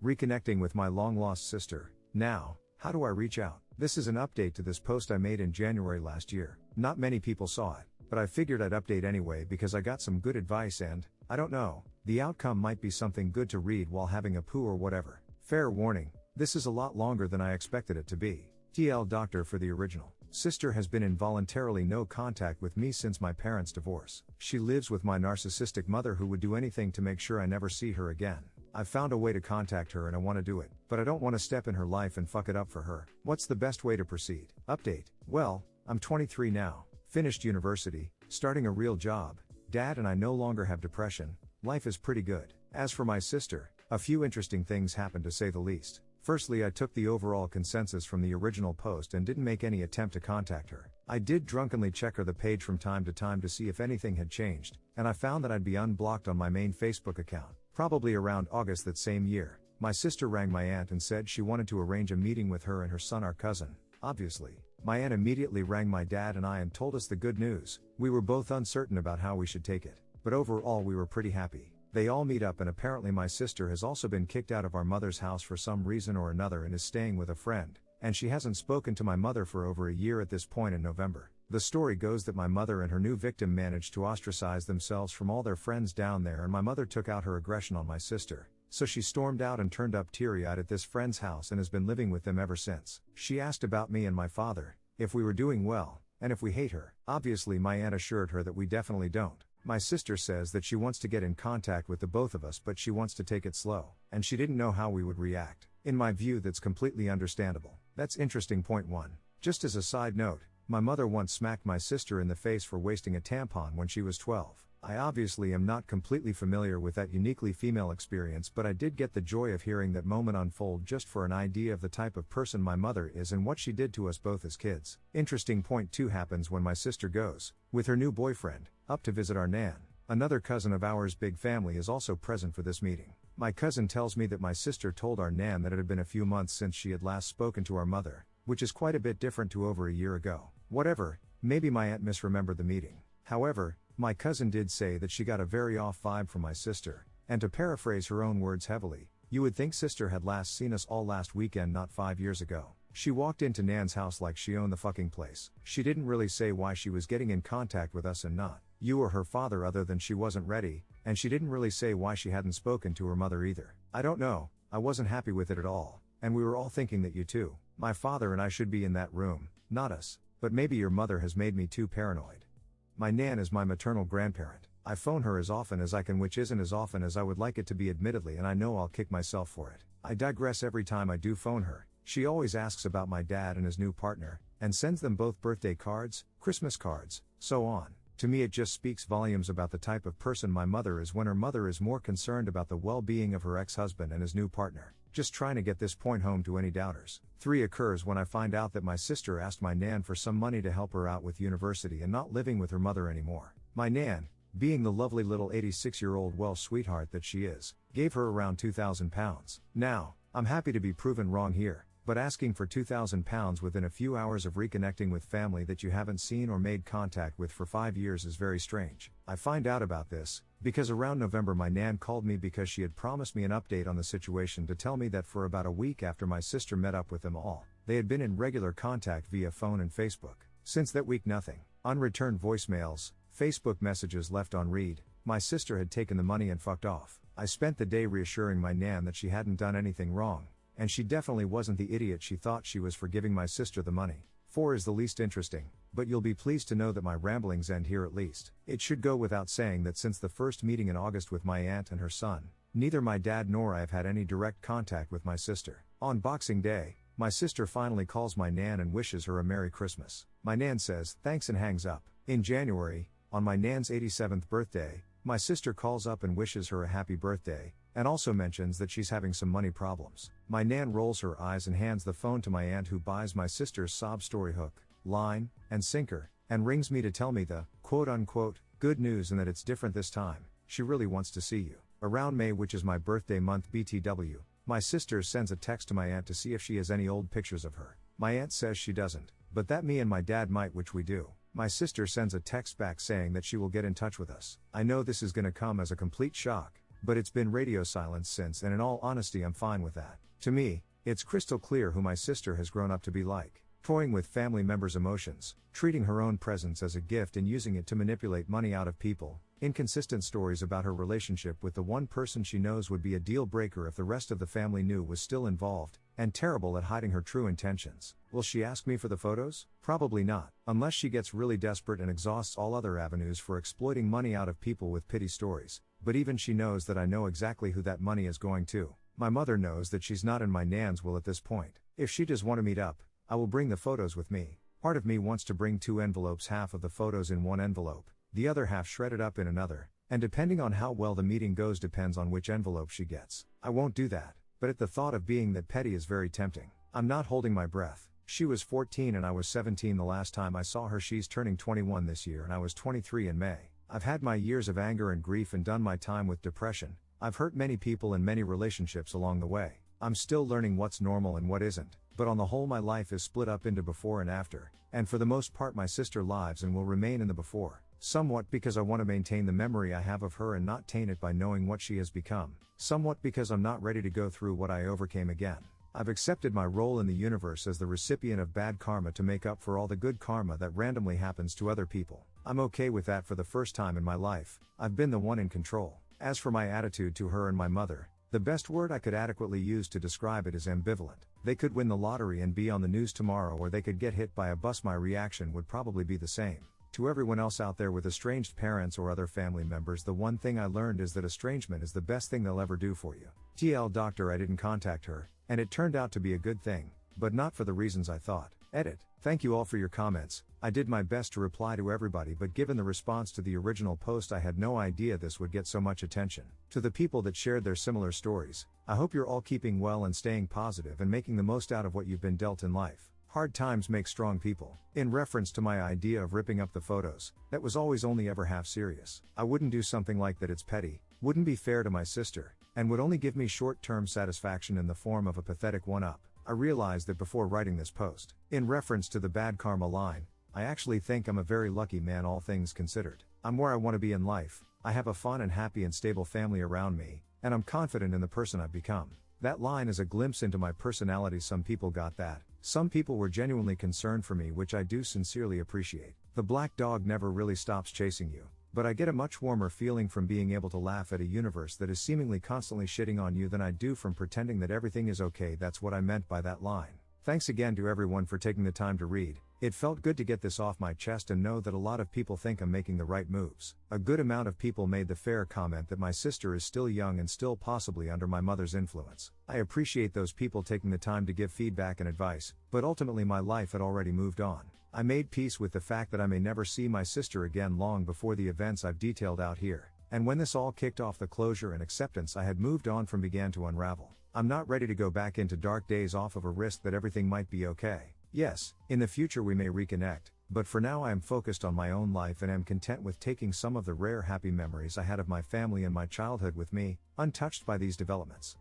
Reconnecting with my long-lost sister. Now, how do I reach out? This is an update to this post I made in January last year. Not many people saw it, but I figured I'd update anyway because I got some good advice and, I don't know, the outcome might be something good to read while having a poo or whatever. Fair warning, this is a lot longer than I expected it to be. TL Doctor for the original. Sister has been involuntarily no contact with me since my parents' divorce. She lives with my narcissistic mother who would do anything to make sure I never see her again. I've found a way to contact her and I want to do it, but I don't want to step in her life and fuck it up for her. What's the best way to proceed? Update. Well, I'm 23 now, finished university, starting a real job, dad and I no longer have depression, life is pretty good. As for my sister, a few interesting things happened to say the least. Firstly, I took the overall consensus from the original post and didn't make any attempt to contact her. I did drunkenly check her the page from time to see if anything had changed, and I found that I'd be unblocked on my main Facebook account. Probably around August that same year, my sister rang my aunt and said she wanted to arrange a meeting with her and her son, our cousin. Obviously, my aunt immediately rang my dad and I and told us the good news. We were both uncertain about how we should take it, but overall we were pretty happy. They all meet up and apparently my sister has also been kicked out of our mother's house for some reason or another and is staying with a friend, and she hasn't spoken to my mother for over a year at this point in November. The story goes that my mother and her new victim managed to ostracize themselves from all their friends down there and my mother took out her aggression on my sister. So she stormed out and turned up teary-eyed at this friend's house and has been living with them ever since. She asked about me and my father, if we were doing well, and if we hate her. Obviously my aunt assured her that we definitely don't. My sister says that she wants to get in contact with the both of us but she wants to take it slow, and she didn't know how we would react. In my view that's completely understandable. That's interesting. Point 1. Just as a side note, my mother once smacked my sister in the face for wasting a tampon when she was 12. I obviously am not completely familiar with that uniquely female experience but I did get the joy of hearing that moment unfold just for an idea of the type of person my mother is and what she did to us both as kids. Interesting. Point 2 happens when my sister goes, with her new boyfriend, up to visit our nan. Another cousin of ours' big family is also present for this meeting. My cousin tells me that my sister told our nan that it had been a few months since she had last spoken to our mother, which is quite a bit different to over a year ago. Whatever, maybe my aunt misremembered the meeting. However, my cousin did say that she got a very off vibe from my sister, and to paraphrase her own words heavily, you would think sister had last seen us all last weekend, not 5 years ago. She walked into Nan's house like she owned the fucking place. She didn't really say why she was getting in contact with us and not you or her father other than she wasn't ready, and she didn't really say why she hadn't spoken to her mother either. I don't know, I wasn't happy with it at all, and we were all thinking that you too, my father and I should be in that room, not us, but maybe your mother has made me too paranoid. My nan is my maternal grandparent. I phone her as often as I can, which isn't as often as I would like it to be admittedly, and I know I'll kick myself for it. I digress. Every time I do phone her, she always asks about my dad and his new partner, and sends them both birthday cards, Christmas cards, so on. To me it just speaks volumes about the type of person my mother is when her mother is more concerned about the well-being of her ex-husband and his new partner. Just trying to get this point home to any doubters. 3 occurs when I find out that my sister asked my nan for some money to help her out with university and not living with her mother anymore. My nan, being the lovely little 86-year-old Welsh sweetheart that she is, gave her around £2,000. Now, I'm happy to be proven wrong here, but asking for £2,000 within a few hours of reconnecting with family that you haven't seen or made contact with for 5 years is very strange. I find out about this because around November my nan called me because she had promised me an update on the situation to tell me that for about a week after my sister met up with them all, they had been in regular contact via phone and Facebook. Since that week nothing. Unreturned voicemails, Facebook messages left on read, my sister had taken the money and fucked off. I spent the day reassuring my nan that she hadn't done anything wrong, and she definitely wasn't the idiot she thought she was for giving my sister the money. 4 is the least interesting, but you'll be pleased to know that my ramblings end here at least. It should go without saying that since the first meeting in August with my aunt and her son, neither my dad nor I have had any direct contact with my sister. On Boxing Day, my sister finally calls my nan and wishes her a Merry Christmas. My nan says thanks and hangs up. In January, on my nan's 87th birthday, my sister calls up and wishes her a happy birthday, and also mentions that she's having some money problems. My nan rolls her eyes and hands the phone to my aunt, who buys my sister's sob story hook, line, and sinker, and rings me to tell me the, quote-unquote, good news and that it's different this time. She really wants to see you. Around May, which is my birthday month BTW, my sister sends a text to my aunt to see if she has any old pictures of her. My aunt says she doesn't, but that me and my dad might, which we do. My sister sends a text back saying that she will get in touch with us. I know this is gonna come as a complete shock, but it's been radio silence since, and in all honesty I'm fine with that. To me, it's crystal clear who my sister has grown up to be like. Toying with family members' emotions, treating her own presence as a gift and using it to manipulate money out of people, inconsistent stories about her relationship with the one person she knows would be a deal breaker if the rest of the family knew was still involved, and terrible at hiding her true intentions. Will she ask me for the photos? Probably not, unless she gets really desperate and exhausts all other avenues for exploiting money out of people with pity stories. But even she knows that I know exactly who that money is going to. My mother knows that she's not in my nan's will at this point. If she does want to meet up, I will bring the photos with me. Part of me wants to bring 2 envelopes, half of the photos in one envelope, the other half shredded up in another, and depending on how well the meeting goes depends on which envelope she gets. I won't do that, but at the thought of being that petty is very tempting. I'm not holding my breath. She was 14 and I was 17 the last time I saw her. She's turning 21 this year and I was 23 in May. I've had my years of anger and grief and done my time with depression. I've hurt many people in many relationships along the way. I'm still learning what's normal and what isn't, but on the whole my life is split up into before and after, and for the most part my sister lives and will remain in the before, somewhat because I want to maintain the memory I have of her and not taint it by knowing what she has become, somewhat because I'm not ready to go through what I overcame again. I've accepted my role in the universe as the recipient of bad karma to make up for all the good karma that randomly happens to other people. I'm okay with that. For the first time in my life, I've been the one in control. As for my attitude to her and my mother, the best word I could adequately use to describe it is ambivalent. They could win the lottery and be on the news tomorrow, or they could get hit by a bus. My reaction would probably be the same. To everyone else out there with estranged parents or other family members, the one thing I learned is that estrangement is the best thing they'll ever do for you. TL Doctor, I didn't contact her, and it turned out to be a good thing, but not for the reasons I thought. Edit. Thank you all for your comments. I did my best to reply to everybody, but given the response to the original post I had no idea this would get so much attention. To the people that shared their similar stories, I hope you're all keeping well and staying positive and making the most out of what you've been dealt in life. Hard times make strong people. In reference to my idea of ripping up the photos, that was always only ever half serious. I wouldn't do something like that. It's petty, wouldn't be fair to my sister, and would only give me short-term satisfaction in the form of a pathetic one-up. I realized that before writing this post. In reference to the bad karma line, I actually think I'm a very lucky man, all things considered. I'm where I want to be in life, I have a fun and happy and stable family around me, and I'm confident in the person I've become. That line is a glimpse into my personality. Some people got that. Some people were genuinely concerned for me, which I do sincerely appreciate. The black dog never really stops chasing you, but I get a much warmer feeling from being able to laugh at a universe that is seemingly constantly shitting on you than I do from pretending that everything is okay. That's what I meant by that line. Thanks again to everyone for taking the time to read. It felt good to get this off my chest and know that a lot of people think I'm making the right moves. A good amount of people made the fair comment that my sister is still young and still possibly under my mother's influence. I appreciate those people taking the time to give feedback and advice, but ultimately my life had already moved on. I made peace with the fact that I may never see my sister again long before the events I've detailed out here. And when this all kicked off, the closure and acceptance I had moved on from began to unravel. I'm not ready to go back into dark days off of a risk that everything might be okay. Yes, in the future we may reconnect, but for now I am focused on my own life and am content with taking some of the rare happy memories I had of my family and my childhood with me, untouched by these developments.